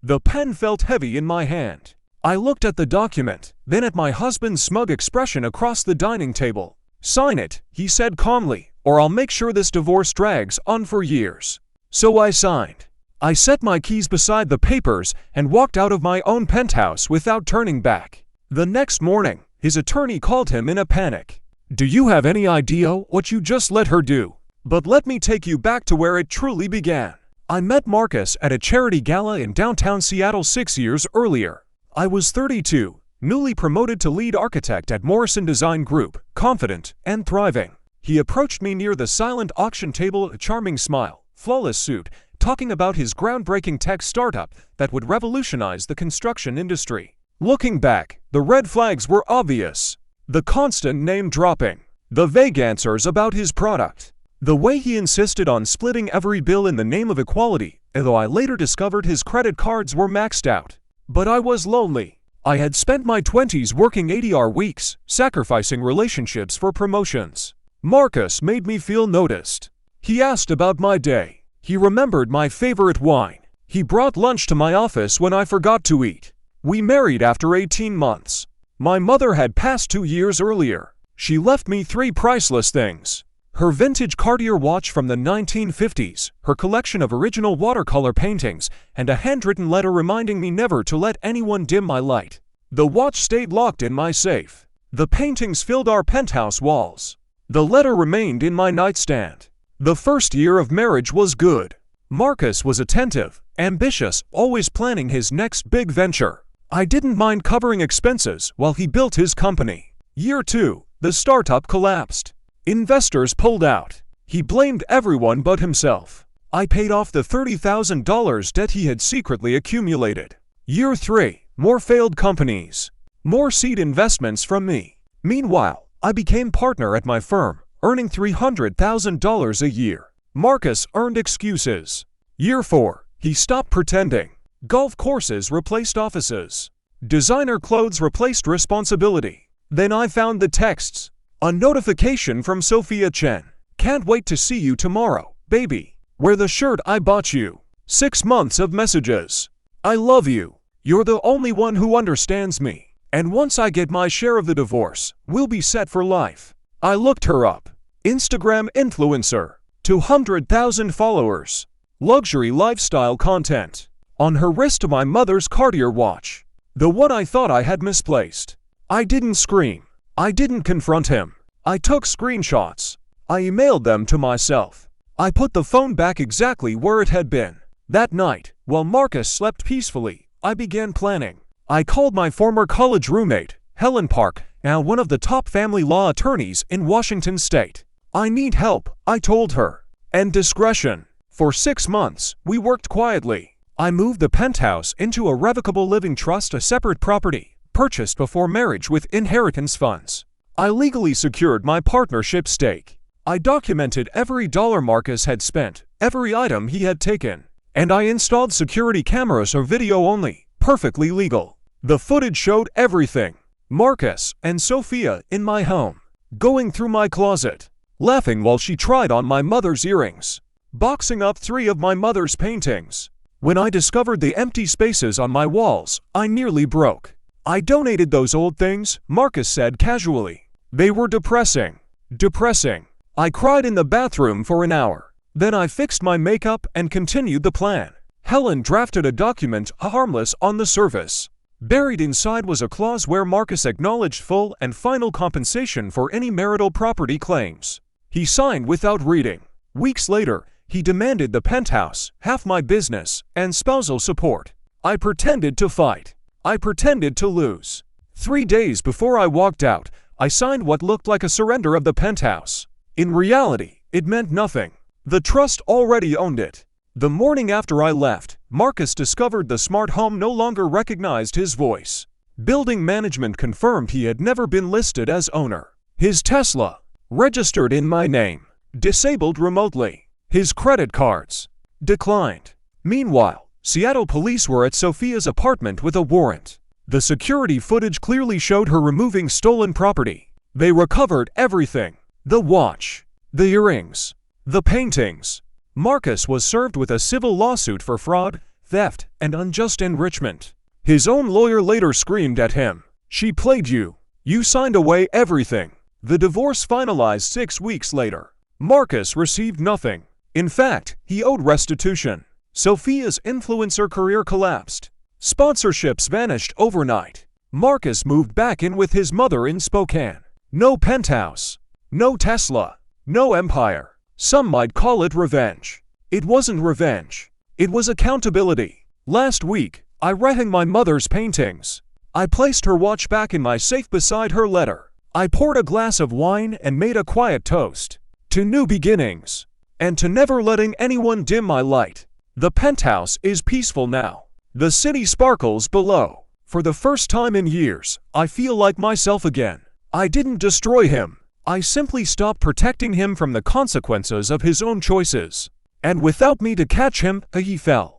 The pen felt heavy in my hand. I looked at the document, then at my husband's smug expression across the dining table. "Sign it," he said calmly, "or I'll make sure this divorce drags on for years." So I signed. I set my keys beside the papers and walked out of my own penthouse without turning back. The next morning, his attorney called him in a panic. "Do you have any idea what you just let her do?" But let me take you back to where it truly began. I met Marcus at a charity gala in downtown Seattle 6 years earlier. I was 32, newly promoted to lead architect at Morrison Design Group, confident and thriving. He approached me near the silent auction table, a charming smile, flawless suit, talking about his groundbreaking tech startup that would revolutionize the construction industry. Looking back, the red flags were obvious. The constant name-dropping, the vague answers about his product, the way he insisted on splitting every bill in the name of equality, although I later discovered his credit cards were maxed out. But I was lonely. I had spent my 20s working 80-hour weeks, sacrificing relationships for promotions. Marcus made me feel noticed. He asked about my day. He remembered my favorite wine. He brought lunch to my office when I forgot to eat. We married after 18 months. My mother had passed 2 years earlier. She left me 3 priceless things: her vintage Cartier watch from the 1950s, her collection of original watercolor paintings, and a handwritten letter reminding me never to let anyone dim my light. The watch stayed locked in my safe. The paintings filled our penthouse walls. The letter remained in my nightstand. The first year of marriage was good. Marcus was attentive, ambitious, always planning his next big venture. I didn't mind covering expenses while he built his company. Year 2, the startup collapsed. Investors pulled out. He blamed everyone but himself. I paid off the $30,000 debt he had secretly accumulated. Year 3, more failed companies. More seed investments from me. Meanwhile, I became partner at my firm, earning $300,000 a year. Marcus earned excuses. Year 4, he stopped pretending. Golf courses replaced offices. Designer clothes replaced responsibility. Then I found the texts. A notification from Sophia Chen. "Can't wait to see you tomorrow, baby. Wear the shirt I bought you." 6 months of messages. "I love you. You're the only one who understands me. And once I get my share of the divorce, we'll be set for life." I looked her up. Instagram influencer. 200,000 followers. Luxury lifestyle content. On her wrist my mother's Cartier watch. The one I thought I had misplaced. I didn't scream. I didn't confront him. I took screenshots. I emailed them to myself. I put the phone back exactly where it had been. That night, while Marcus slept peacefully, I began planning. I called my former college roommate, Helen Park, now one of the top family law attorneys in Washington state. "I need help," I told her. And discretion. For 6 months, we worked quietly. I moved the penthouse into a revocable living trust, a separate property, purchased before marriage with inheritance funds. I legally secured my partnership stake. I documented every dollar Marcus had spent, every item he had taken. And I installed security cameras or video only, perfectly legal. The footage showed everything. Marcus and Sophia in my home, going through my closet, laughing while she tried on my mother's earrings, boxing up 3 of my mother's paintings. When I discovered the empty spaces on my walls, I nearly broke. "I donated those old things," Marcus said casually. "They were depressing. Depressing." I cried in the bathroom for an hour. Then I fixed my makeup and continued the plan. Helen drafted a document, harmless on the surface. Buried inside was a clause where Marcus acknowledged full and final compensation for any marital property claims. He signed without reading. Weeks later, he demanded the penthouse, half my business, and spousal support. I pretended to fight. I pretended to lose. 3 days before I walked out, I signed what looked like a surrender of the penthouse. In reality, it meant nothing. The trust already owned it. The morning after I left, Marcus discovered the smart home no longer recognized his voice. Building management confirmed he had never been listed as owner. His Tesla, registered in my name, disabled remotely. His credit cards, declined. Meanwhile, Seattle police were at Sophia's apartment with a warrant. The security footage clearly showed her removing stolen property. They recovered everything: the watch, the earrings, the paintings. Marcus was served with a civil lawsuit for fraud, theft, and unjust enrichment. His own lawyer later screamed at him, "She played you. You signed away everything." The divorce finalized 6 weeks later. Marcus received nothing. In fact, he owed restitution. Sophia's influencer career collapsed. Sponsorships vanished overnight. Marcus moved back in with his mother in Spokane. No penthouse. No Tesla. No empire. Some might call it revenge. It wasn't revenge. It was accountability. Last week, I rehung my mother's paintings. I placed her watch back in my safe beside her letter. I poured a glass of wine and made a quiet toast. To new beginnings. And to never letting anyone dim my light. The penthouse is peaceful now. The city sparkles below. For the first time in years, I feel like myself again. I didn't destroy him. I simply stopped protecting him from the consequences of his own choices. And without me to catch him, he fell.